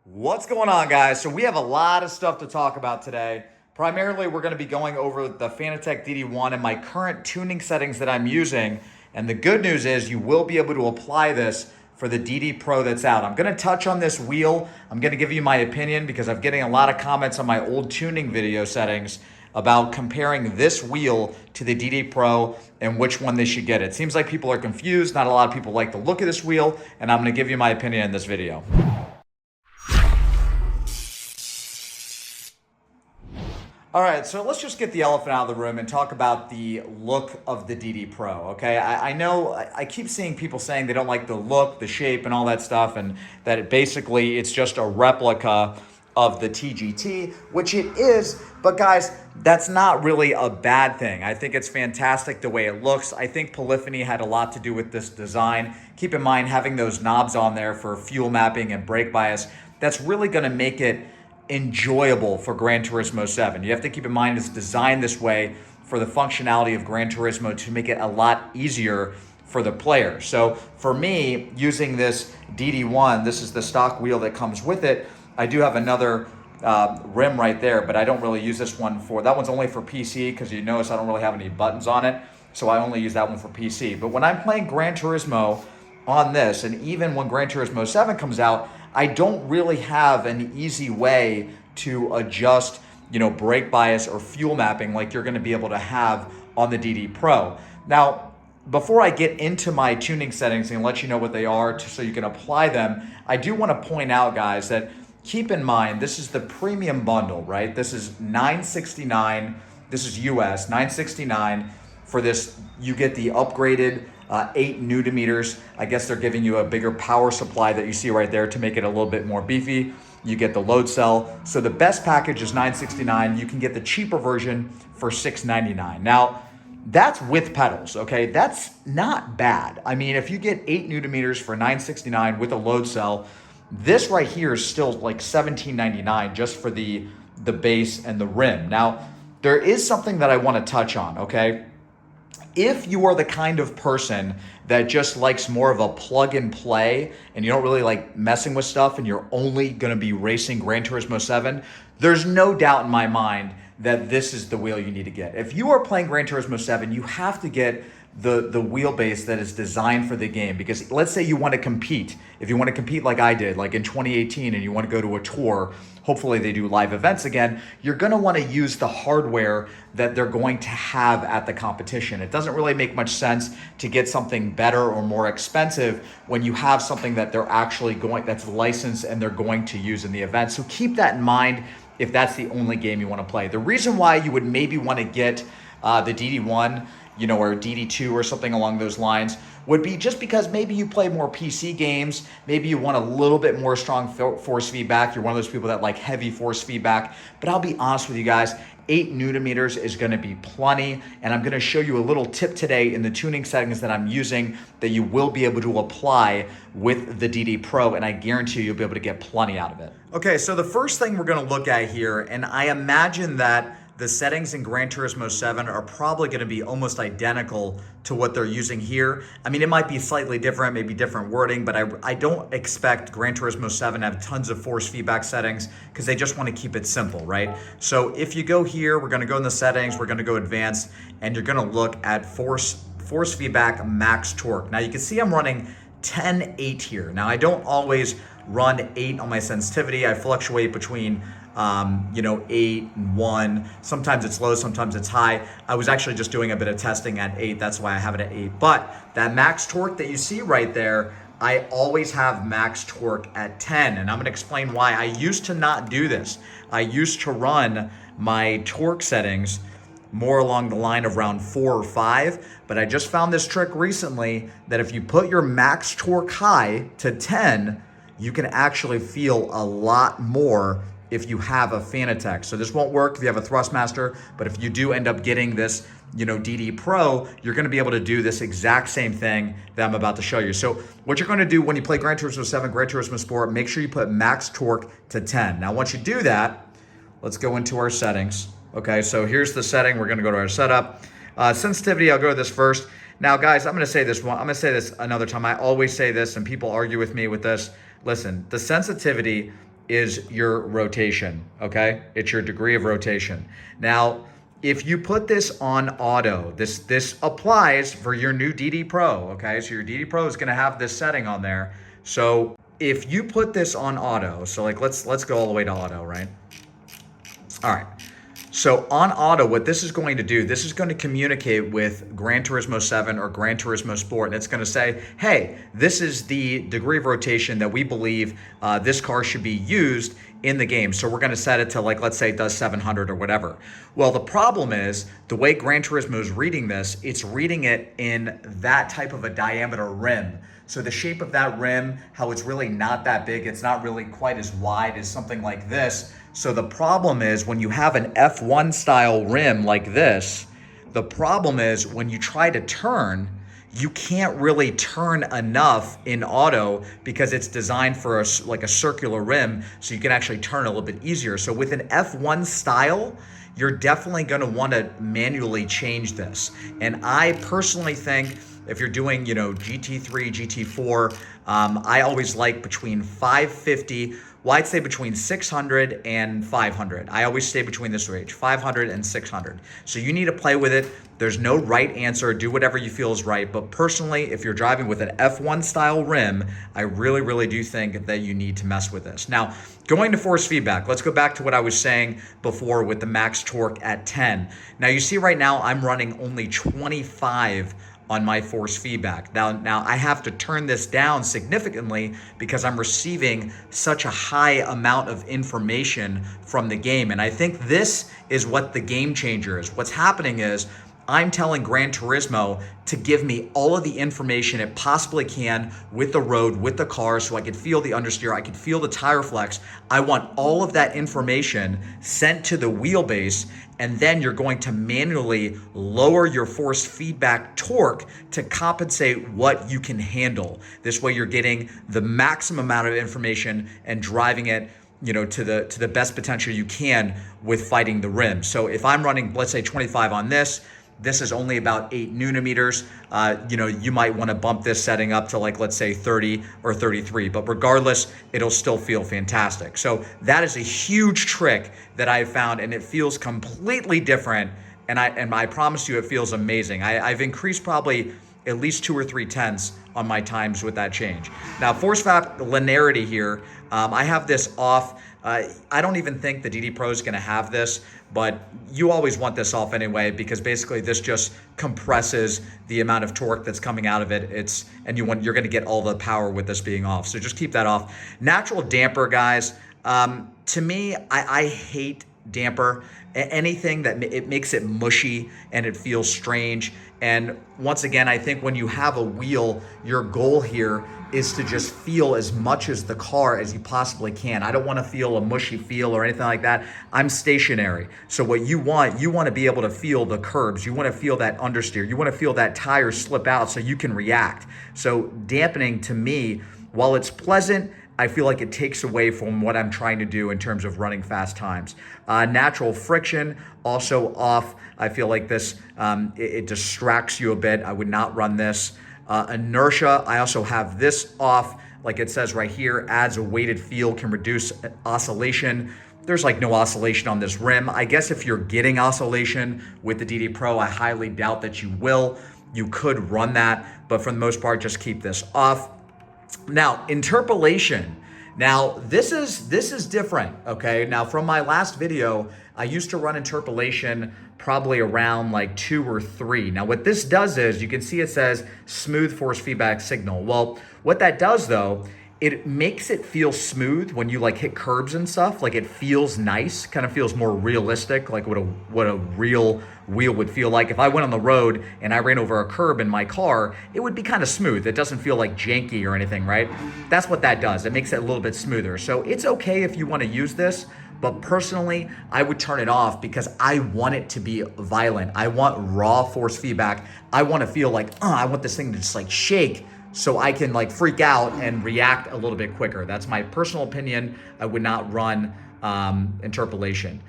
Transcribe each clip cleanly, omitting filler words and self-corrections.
What's going on, guys? So we have a lot of stuff to talk about today. Primarily, we're going to be going over the Fanatec DD1 and my current tuning settings that I'm using. And the good news is you will be able to apply this for the DD Pro that's out. I'm going to touch on this wheel. I'm going to give you my opinion because I'm getting a lot of comments on my old tuning video settings about comparing this wheel to the DD Pro and which one they should get. It seems like people are confused. Not a lot of people like the look of this wheel, and I'm going to give you my opinion in this video. All right, so let's just get the elephant out of the room and talk about the look of the DD Pro, okay? I know I keep seeing people saying they don't like the look, the shape, and all that stuff, and that it's just a replica of the TGT, which it is, but guys, that's not really a bad thing. I think it's fantastic the way it looks. I think polyphony had a lot to do with this design. Keep in mind, having those knobs on there for fuel mapping and brake bias, that's really gonna make it enjoyable for Gran Turismo 7. You have to keep in mind it's designed this way for the functionality of Gran Turismo to make it a lot easier for the player. So for me, using this DD1, this is the stock wheel that comes with it. I do have another rim right there, but I don't really use this one that one's only for PC because you notice I don't really have any buttons on it. So I only use that one for PC. But when I'm playing Gran Turismo on this, and even when Gran Turismo 7 comes out, I don't really have an easy way to adjust, brake bias or fuel mapping like you're going to be able to have on the DD Pro. Now, before I get into my tuning settings and let you know what they are so you can apply them, I do want to point out, guys, that keep in mind this is the premium bundle, right? This is $969. This is US $969 for this. You get the upgraded 8 Newton meters. I guess they're giving you a bigger power supply that you see right there to make it a little bit more beefy. You get the load cell. So the best package is $969. You can get the cheaper version for $699. Now, that's with pedals, okay? That's not bad. I mean, if you get 8 Newton meters for $969 with a load cell, this right here is still like $1799 just for the base and the rim. Now, there is something that I want to touch on, okay? If you are the kind of person that just likes more of a plug and play and you don't really like messing with stuff and you're only going to be racing Gran Turismo 7, there's no doubt in my mind that this is the wheel you need to get. If you are playing Gran Turismo 7, you have to get the wheelbase that is designed for the game, because let's say you want to compete. If you want to compete like I did, like in 2018, and you want to go to a tour, hopefully they do live events again, you're going to want to use the hardware that they're going to have at the competition. It doesn't really make much sense to get something better or more expensive when you have something that they're actually that's licensed and they're going to use in the event. So keep that in mind if that's the only game you want to play. The reason why you would maybe want to get the DD1, or DD2 or something along those lines, would be just because maybe you play more PC games, maybe you want a little bit more strong force feedback. You're one of those people that like heavy force feedback. But I'll be honest with you guys, 8 Newton meters is going to be plenty, and I'm going to show you a little tip today in the tuning settings that I'm using that you will be able to apply with the DD Pro, and I guarantee you'll be able to get plenty out of it. Okay, so the first thing we're going to look at here, and I imagine that the settings in Gran Turismo 7 are probably going to be almost identical to what they're using here. I mean, it might be slightly different, maybe different wording, but I don't expect Gran Turismo 7 to have tons of force feedback settings because they just want to keep it simple, right? So if you go here, we're going to go in the settings, we're going to go advanced, and you're going to look at force feedback max torque. Now you can see I'm running 10-8 here. Now I don't always run 8 on my sensitivity. I fluctuate between 8 and 1. Sometimes it's low, sometimes it's high. I was actually just doing a bit of testing at 8. That's why I have it at 8. But that max torque that you see right there, I always have max torque at 10. And I'm going to explain why. I used to not do this. I used to run my torque settings more along the line of around 4 or 5. But I just found this trick recently that if you put your max torque high to 10, you can actually feel a lot more if you have a Fanatec. So this won't work if you have a Thrustmaster, but if you do end up getting this, DD Pro, you're gonna be able to do this exact same thing that I'm about to show you. So what you're gonna do when you play Gran Turismo 7, Gran Turismo Sport, make sure you put max torque to 10. Now, once you do that, let's go into our settings. Okay, so here's the setting. We're gonna go to our setup. Sensitivity, I'll go to this first. Now, guys, I'm gonna say this another time. I always say this, and people argue with me with this. Listen, the sensitivity is your rotation, okay? It's your degree of rotation. Now, if you put this on auto, this applies for your new DD Pro, okay? So your DD Pro is gonna have this setting on there. So if you put this on auto, so like let's go all the way to auto, right? All right. So on auto, what this is going to do, this is going to communicate with Gran Turismo 7 or Gran Turismo Sport, and it's going to say, hey, this is the degree of rotation that we believe this car should be used in the game. So we're going to set it to, like, let's say it does 700 or whatever. Well, the problem is the way Gran Turismo is reading this, it's reading it in that type of a diameter rim. So the shape of that rim, how it's really not that big, it's not really quite as wide as something like this. So the problem is when you have an F1 style rim like this, the problem is when you try to turn, you can't really turn enough in auto because it's designed for a circular rim, so you can actually turn a little bit easier. So with an F1 style, you're definitely going to want to manually change this. And I personally think if you're doing, GT3, GT4, I always like between 550. Well, I'd say between 600 and 500. I always stay between this range, 500 and 600. So you need to play with it. There's no right answer. Do whatever you feel is right. But personally, if you're driving with an F1 style rim, I really, really do think that you need to mess with this. Now, going to force feedback, let's go back to what I was saying before with the max torque at 10. Now, you see right now, I'm running only 25 on my force feedback. Now I have to turn this down significantly because I'm receiving such a high amount of information from the game. And I think this is what the game changer is. What's happening is I'm telling Gran Turismo to give me all of the information it possibly can with the road, with the car, so I could feel the understeer, I could feel the tire flex. I want all of that information sent to the wheelbase, and then you're going to manually lower your force feedback torque to compensate what you can handle. This way you're getting the maximum amount of information and driving it to the best potential you can with fighting the rim. So if I'm running, let's say 25 on this is only about 8 newton-meters. You might want to bump this setting up to, like, let's say 30 or 33, but regardless, it'll still feel fantastic. So that is a huge trick that I've found, and it feels completely different. And I promise you, it feels amazing. I've increased probably at least 2 or 3 tenths on my times with that change. Now, force feedback linearity here, I have this off. I don't even think the DD Pro is going to have this, but you always want this off anyway because basically this just compresses the amount of torque that's coming out of it. You're going to get all the power with this being off. So just keep that off. Natural damper, guys. To me, I hate damper. Anything that it makes it mushy and it feels strange. And once again, I think when you have a wheel, your goal here is to just feel as much as the car as you possibly can. I don't want to feel a mushy feel or anything like that. I'm stationary. So what you want to be able to feel the curbs. You want to feel that understeer. You want to feel that tire slip out so you can react. So dampening, to me, while it's pleasant, I feel like it takes away from what I'm trying to do in terms of running fast times. Natural friction, also off. I feel like this, it distracts you a bit. I would not run this. Inertia, I also have this off. Like it says right here, adds a weighted feel, can reduce oscillation. There's like no oscillation on this rim. I guess if you're getting oscillation with the DD Pro, I highly doubt that you will. You could run that, but for the most part, just keep this off. Now, interpolation. Now, this is different, okay? Now, from my last video, I used to run interpolation probably around like 2 or 3. Now, what this does is, you can see it says smooth force feedback signal. Well, what that does though, it makes it feel smooth when you like hit curbs and stuff. Like it feels nice, kind of feels more realistic, like what a real wheel would feel like. If I went on the road and I ran over a curb in my car, it would be kind of smooth. It doesn't feel like janky or anything, right? That's what that does. It makes it a little bit smoother. So it's okay if you want to use this, but personally, I would turn it off because I want it to be violent. I want raw force feedback. I want to feel like, I want this thing to just like shake so I can like freak out and react a little bit quicker. That's my personal opinion. I would not run interpolation.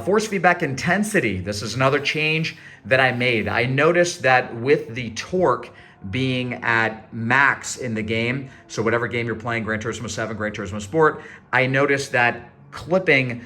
Force feedback intensity. This is another change that I made. I noticed that with the torque, being at max in the game. So whatever game you're playing, Gran Turismo 7, Gran Turismo Sport, I noticed that clipping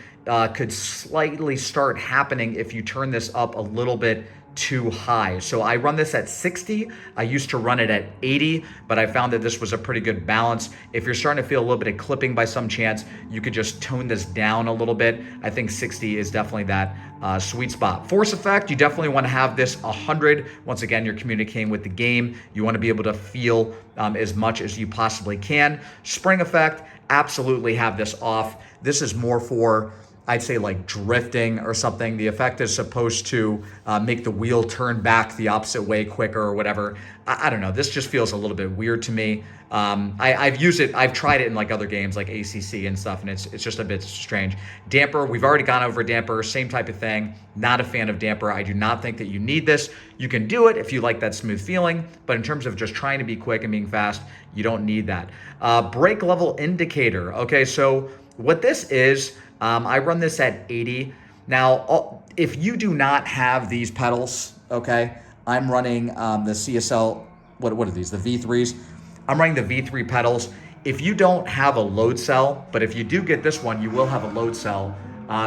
could slightly start happening if you turn this up a little bit too high. So I run this at 60. I used to run it at 80, but I found that this was a pretty good balance. If you're starting to feel a little bit of clipping by some chance, you could just tone this down a little bit. I think 60 is definitely that sweet spot. Force effect, you definitely want to have this 100. Once again, you're communicating with the game. You want to be able to feel as much as you possibly can. Spring effect, absolutely have this off. This is more for, I'd say, like drifting or something. The effect is supposed to make the wheel turn back the opposite way quicker or whatever. I don't know. This just feels a little bit weird to me. I've used it. I've tried it in like other games like ACC and stuff, and it's just a bit strange. Damper, we've already gone over damper. Same type of thing. Not a fan of damper. I do not think that you need this. You can do it if you like that smooth feeling, but in terms of just trying to be quick and being fast, you don't need that. Brake level indicator. Okay, so what this is, I run this at 80. Now, if you do not have these pedals, okay, I'm running the CSL, what are these, the V3s? I'm running the V3 pedals. If you don't have a load cell, but if you do get this one, you will have a load cell.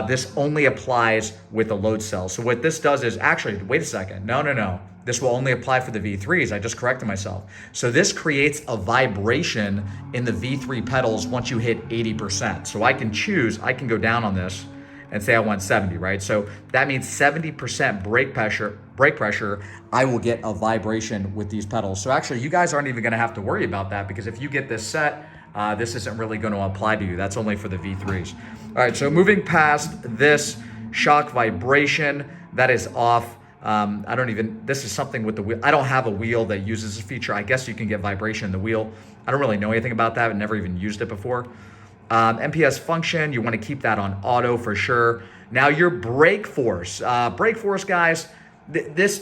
This only applies with a load cell. So what this does is, actually, wait a second, no. This will only apply for the V3s. I just corrected myself. So this creates a vibration in the V3 pedals once you hit 80%. So I can choose, I can go down on this and say I want 70, right? So that means 70% brake pressure, I will get a vibration with these pedals. So actually, you guys aren't even gonna have to worry about that, because if you get this set, this isn't really gonna apply to you. That's only for the V3s. All right, so moving past this shock vibration, that is off. This is something with the wheel. I don't have a wheel that uses this feature. I guess you can get vibration in the wheel. I don't really know anything about that. I've never even used it before. MPS function, you want to keep that on auto for sure. Now your brake force. Brake force, guys,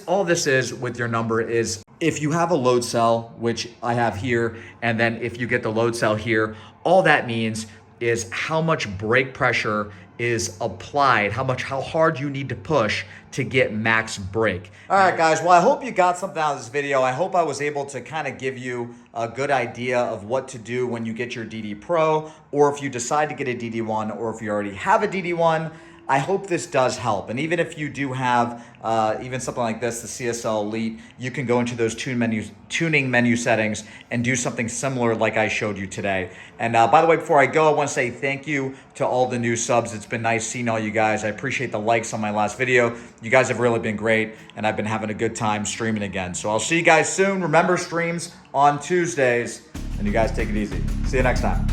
all this is with your number is if you have a load cell, which I have here, and then if you get the load cell here, all that means is how much brake pressure is applied, how hard you need to push to get max brake. All right, guys, well, I hope you got something out of this video. I hope I was able to kind of give you a good idea of what to do when you get your DD Pro, or if you decide to get a DD1, or if you already have a DD1. I hope this does help. And even if you do have even something like this, the CSL Elite, you can go into those tuning menu settings and do something similar like I showed you today. And by the way, before I go, I want to say thank you to all the new subs. It's been nice seeing all you guys. I appreciate the likes on my last video. You guys have really been great, and I've been having a good time streaming again. So I'll see you guys soon. Remember, streams on Tuesdays, and you guys take it easy. See you next time.